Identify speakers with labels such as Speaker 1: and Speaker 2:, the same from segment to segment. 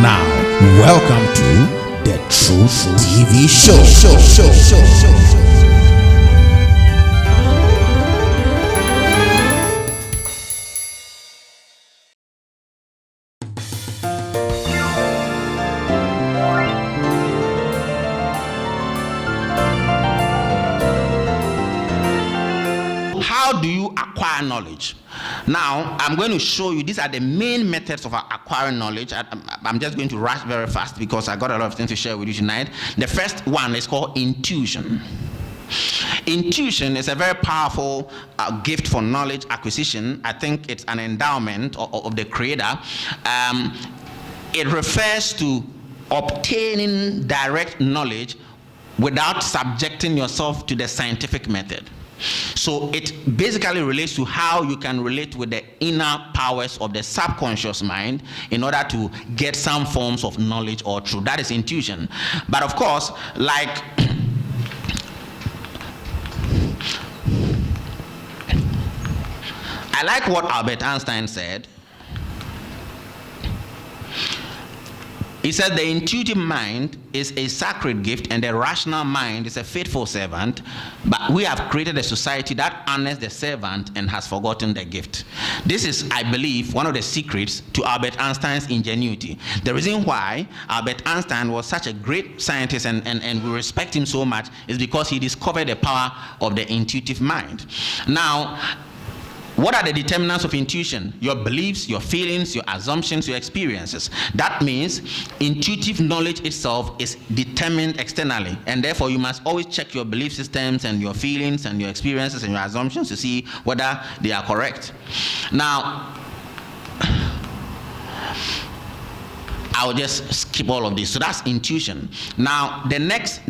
Speaker 1: now, welcome to the Truth TV Show.
Speaker 2: How do you acquire knowledge? Now, I'm going to show you, these are the main methods of acquiring knowledge. I'm just going to rush very fast because I got a lot of things to share with you tonight. The first one is called intuition. Intuition is a very powerful gift for knowledge acquisition. I think it's an endowment of the Creator. It refers to obtaining direct knowledge without subjecting yourself to the scientific method. So it basically relates to how you can relate with the inner powers of the subconscious mind in order to get some forms of knowledge or truth. That is intuition. But of course, like I like what Albert Einstein said. He said the intuitive mind is a sacred gift and the rational mind is a faithful servant, but we have created a society that honors the servant and has forgotten the gift. This is, I believe, one of the secrets to Albert Einstein's ingenuity. The reason why Albert Einstein was such a great scientist and we respect him so much is because he discovered the power of the intuitive mind. Now, what are the determinants of intuition? Your beliefs, your feelings, your assumptions, your experiences. That means intuitive knowledge itself is determined externally, and therefore you must always check your belief systems and your feelings and your experiences and your assumptions to see whether they are correct. Now, I'll just skip all of this. So that's intuition. Now, the next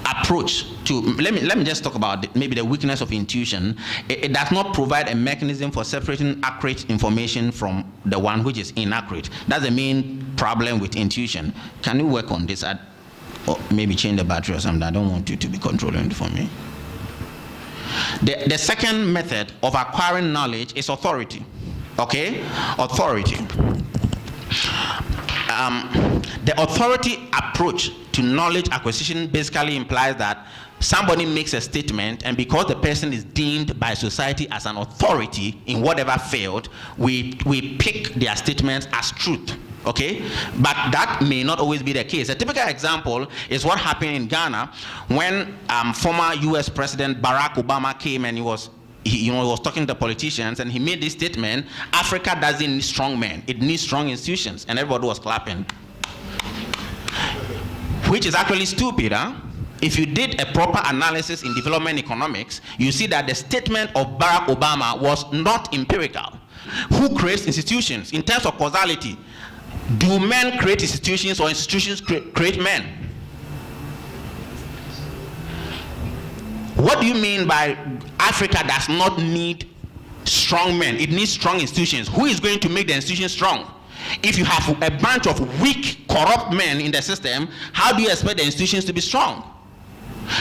Speaker 2: approach to, let me just talk about maybe the weakness of intuition. It does not provide a mechanism for separating accurate information from the one which is inaccurate. That's the main problem with intuition. Can you work on this? Or maybe change the battery or something. I don't want you to be controlling it for me. The second method of acquiring knowledge is authority. Okay? Authority. The authority approach to knowledge acquisition basically implies that somebody makes a statement, and because the person is deemed by society as an authority in whatever field, we pick their statements as truth. Okay, but that may not always be the case. A typical example is what happened in Ghana when former U.S. President Barack Obama came and he was talking to the politicians, and he made this statement: Africa doesn't need strong men, it needs strong institutions. And everybody was clapping, which is actually stupid. If you did a proper analysis in development economics, you see that the statement of Barack Obama was not empirical. Who creates institutions? In terms of causality, do men create institutions or institutions create men? What do you mean by Africa does not need strong men? It needs strong institutions. Who is going to make the institutions strong? If you have a bunch of weak, corrupt men in the system, how do you expect the institutions to be strong?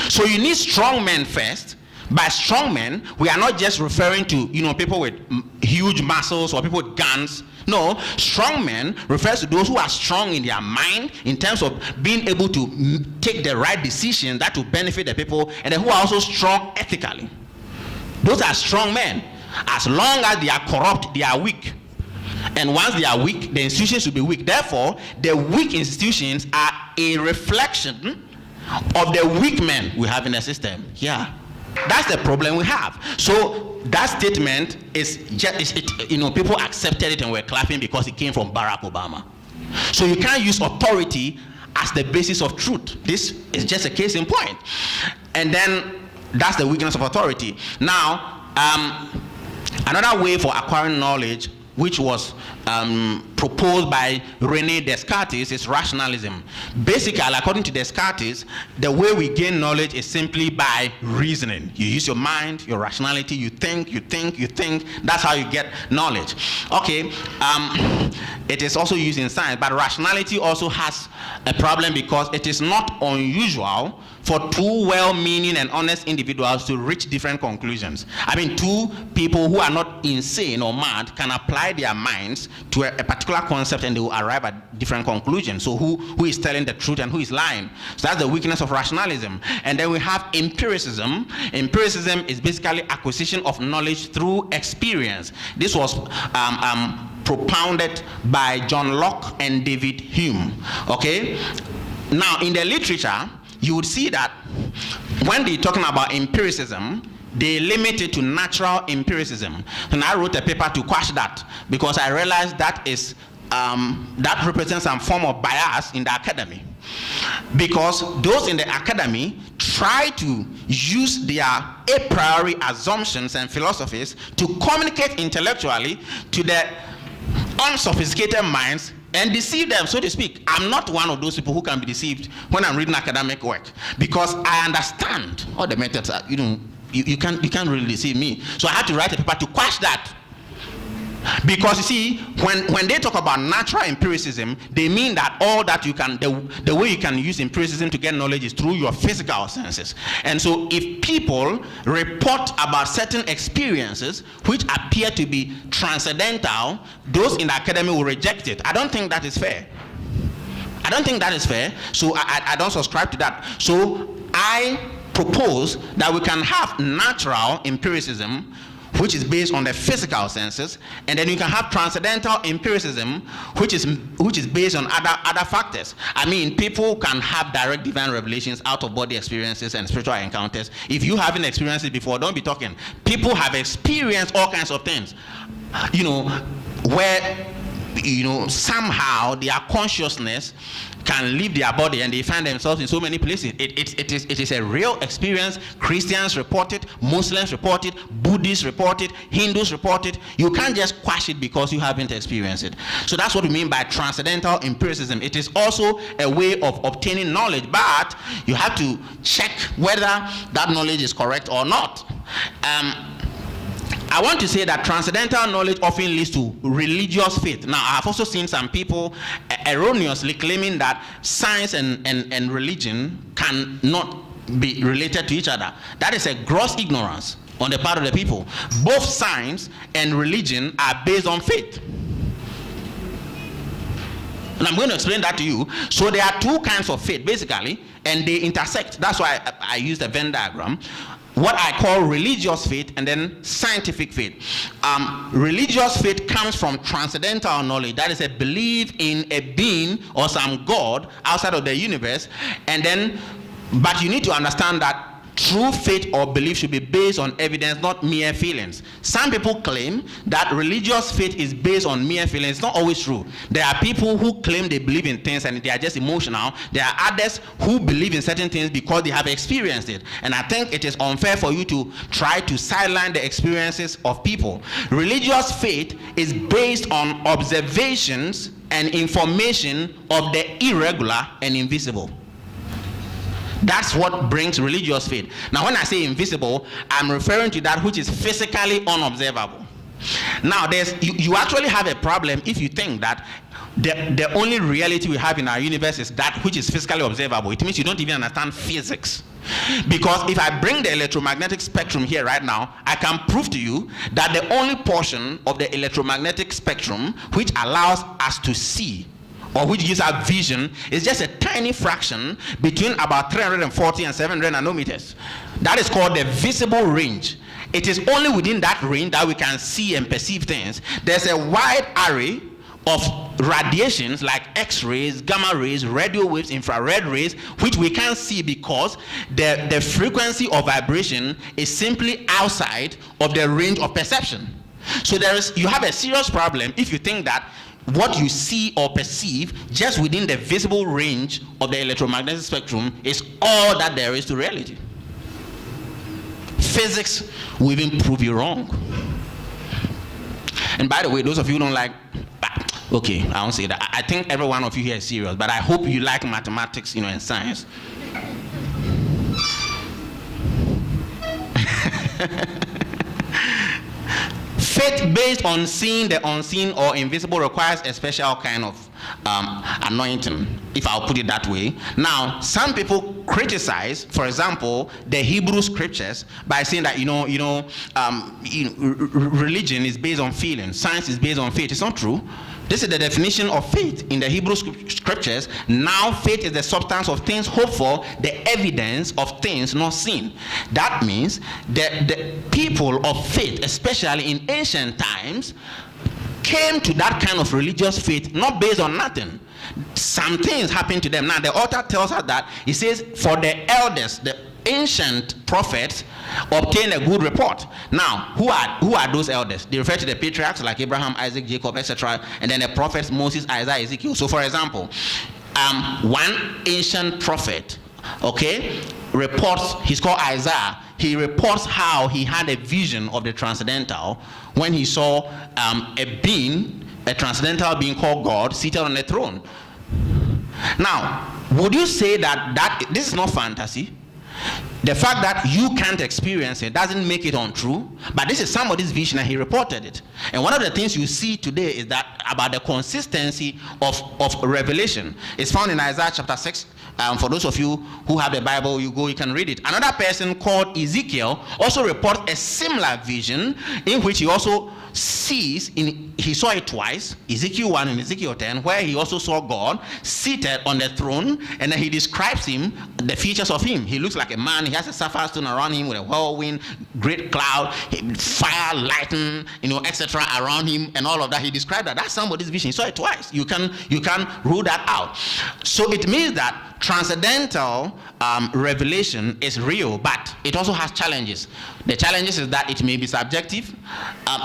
Speaker 2: So you need strong men first. By strong men, we are not just referring to people with huge muscles or people with guns. No, strong men refers to those who are strong in their mind in terms of being able to take the right decision that will benefit the people, and then who are also strong ethically. Those are strong men. As long as they are corrupt, they are weak. And once they are weak, the institutions will be weak. Therefore, the weak institutions are a reflection of the weak men we have in the system. Yeah, that's the problem we have. So that statement is just, people accepted it and were clapping because it came from Barack Obama. So you can't use authority as the basis of truth. This is just a case in point. And then that's the weakness of authority. Now, another way for acquiring knowledge, which was proposed by René Descartes, is rationalism. Basically, according to Descartes, the way we gain knowledge is simply by reasoning. You use your mind, your rationality, you think. That's how you get knowledge. Okay, it is also used in science, but rationality also has a problem because it is not unusual for two well-meaning and honest individuals to reach different conclusions. I mean, two people who are not insane or mad can apply their minds to a particular particular concept and they will arrive at different conclusions. So who is telling the truth and who is lying? So that's the weakness of rationalism. And then we have empiricism. Empiricism is basically acquisition of knowledge through experience. This was propounded by John Locke and David Hume. Okay? Now, in the literature, you would see that when they're talking about empiricism, they limit it to natural empiricism. And I wrote a paper to quash that because I realized that is that represents some form of bias in the academy. Because those in the academy try to use their a priori assumptions and philosophies to communicate intellectually to the unsophisticated minds and deceive them, so to speak. I'm not one of those people who can be deceived when I'm reading academic work because I understand all the methods are, you can't really deceive me. So I had to write a paper to quash that. Because you see, when they talk about natural empiricism, they mean that all that you can, the way you can use empiricism to get knowledge is through your physical senses. And so if people report about certain experiences which appear to be transcendental, those in the academy will reject it. I don't think that is fair. I don't think that is fair. So I don't subscribe to that. So I propose that we can have natural empiricism, which is based on the physical senses, and then you can have transcendental empiricism, which is based on other factors. I mean, people can have direct divine revelations, out of body experiences, and spiritual encounters. If you haven't experienced it before, don't be talking. People have experienced all kinds of things, where somehow their consciousness can leave their body and they find themselves in so many places. It is a real experience. Christians report it, Muslims report it, Buddhists report it, Hindus report it. You can't just quash it because you haven't experienced it. So that's what we mean by transcendental empiricism. It is also a way of obtaining knowledge, but you have to check whether that knowledge is correct or not. I want to say that transcendental knowledge often leads to religious faith. Now, I've also seen some people erroneously claiming that science and religion cannot be related to each other. That is a gross ignorance on the part of the people. Both science and religion are based on faith. And I'm going to explain that to you. So there are two kinds of faith, basically, and they intersect. That's why I used a Venn diagram. What I call religious faith and then scientific faith. Religious faith comes from transcendental knowledge. That is a belief in a being or some God outside of the universe. But you need to understand that true faith or belief should be based on evidence, not mere feelings. Some people claim that religious faith is based on mere feelings. It's not always true. There are people who claim they believe in things and they are just emotional. There are others who believe in certain things because they have experienced it. And I think it is unfair for you to try to sideline the experiences of people. Religious faith is based on observations and information of the irregular and invisible. That's what brings religious faith. Now, when I say invisible, I'm referring to that which is physically unobservable. Now, you actually have a problem if you think that the only reality we have in our universe is that which is physically observable. It means you don't even understand physics. Because if I bring the electromagnetic spectrum here right now, I can prove to you that the only portion of the electromagnetic spectrum which allows us to see or which gives us vision is just a tiny fraction between about 340 and 700 nanometers. That is called the visible range. It is only within that range that we can see and perceive things. There's a wide array of radiations like X-rays, gamma rays, radio waves, infrared rays, which we can't see because the frequency of vibration is simply outside of the range of perception. So you have a serious problem if you think that what you see or perceive just within the visible range of the electromagnetic spectrum is all that there is to reality. Physics will even prove you wrong. And by the way, those of you who don't like, okay, I won't say that. I think every one of you here is serious, but I hope you like mathematics, and science. Faith based on seeing the unseen or invisible requires a special kind of anointing, if I'll put it that way. Now, some people criticize, for example, the Hebrew scriptures by saying that religion is based on feeling, science is based on faith. It's not true. This is the definition of faith in the Hebrew scriptures. Now faith is the substance of things hoped for, the evidence of things not seen. That means the people of faith, especially in ancient times, came to that kind of religious faith not based on nothing. Some things happened to them. Now the author tells us that, he says, for the elders, the ancient prophets obtained a good report. Now, who are those elders? They refer to the patriarchs like Abraham, Isaac, Jacob, etc., and then the prophets Moses, Isaiah, Ezekiel. So, for example, one ancient prophet, okay, reports. He's called Isaiah. He reports how he had a vision of the transcendental when he saw a transcendental being called God seated on a throne. Now, would you say that this is not fantasy? The fact that you can't experience it doesn't make it untrue, but this is somebody's vision and he reported it. And one of the things you see today is that about the consistency of revelation. It's found in Isaiah chapter 6. For those of you who have the Bible, you can read it. Another person called Ezekiel also reports a similar vision in which he also sees, he saw it twice, Ezekiel 1 and Ezekiel 10, where he also saw God seated on the throne, and then he describes him, the features of him. He looks like a man. He has a sapphire stone around him with a whirlwind, great cloud, fire, lightning, etc. around him, and all of that. He described that. That's somebody's vision. He saw it twice. You can rule that out. So it means that transcendental revelation is real, but it also has challenges. The challenges is that it may be subjective.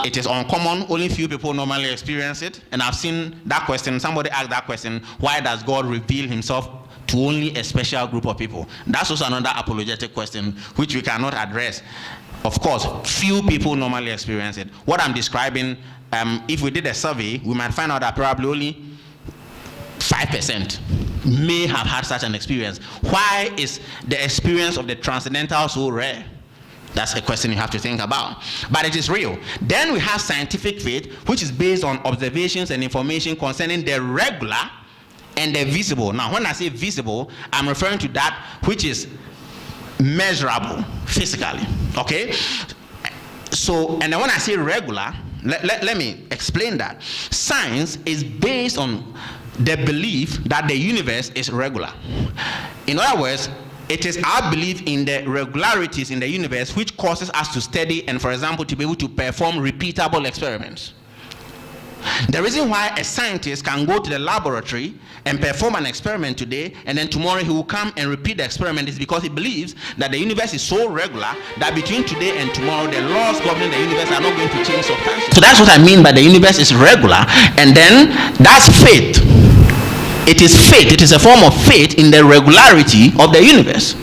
Speaker 2: It is uncommon. Only few people normally experience it. And I've seen that question. Somebody asked that question: why does God reveal himself to only a special group of people? That's also another apologetic question which we cannot address. Of course, few people normally experience it. What I'm describing, if we did a survey, we might find out that probably only 5% may have had such an experience. Why is the experience of the transcendental so rare? That's a question you have to think about. But it is real. Then we have scientific faith, which is based on observations and information concerning the regular and the visible. Now, when I say visible, I'm referring to that which is measurable physically. Okay? So, and then when I say regular, let me explain that. Science is based on the belief that the universe is regular. In other words, it is our belief in the regularities in the universe which causes us to study and, for example, to be able to perform repeatable experiments. The reason why a scientist can go to the laboratory and perform an experiment today, and then tomorrow he will come and repeat the experiment, is because he believes that the universe is so regular that between today and tomorrow the laws governing the universe are not going to change substantially. So that's what I mean by the universe is regular, and then that's faith. It is faith. It is a form of faith in the regularity of the universe.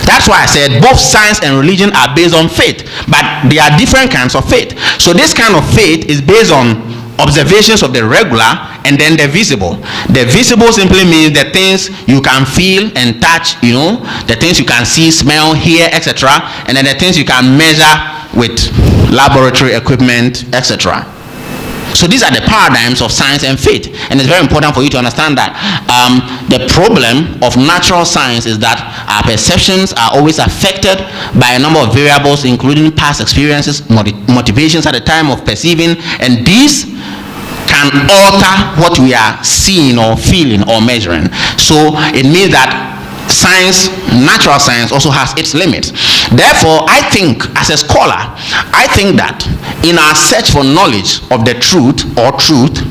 Speaker 2: That's why I said both science and religion are based on faith, but there are different kinds of faith. So this kind of faith is based on observations of the regular and then the visible. The visible simply means the things you can feel and touch, the things you can see, smell, hear, etc. And then the things you can measure with laboratory equipment, etc. So these are the paradigms of science and faith, and it's very important for you to understand that the problem of natural science is that our perceptions are always affected by a number of variables, including past experiences, motivations at the time of perceiving, and these can alter what we are seeing or feeling or measuring. So it means that science, natural science, also has its limits. Therefore, I think, as a scholar, I think that in our search for knowledge of the truth or truth,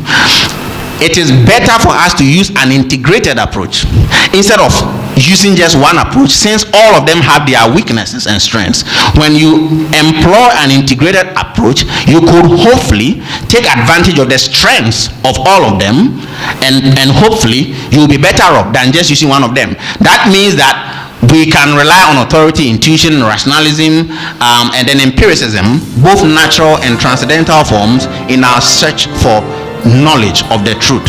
Speaker 2: it is better for us to use an integrated approach instead of using just one approach, since all of them have their weaknesses and strengths. When you employ an integrated approach, you could hopefully take advantage of the strengths of all of them, and hopefully you'll be better off than just using one of them. That means that we can rely on authority, intuition, rationalism, and then empiricism, both natural and transcendental forms, in our search for knowledge of the truth.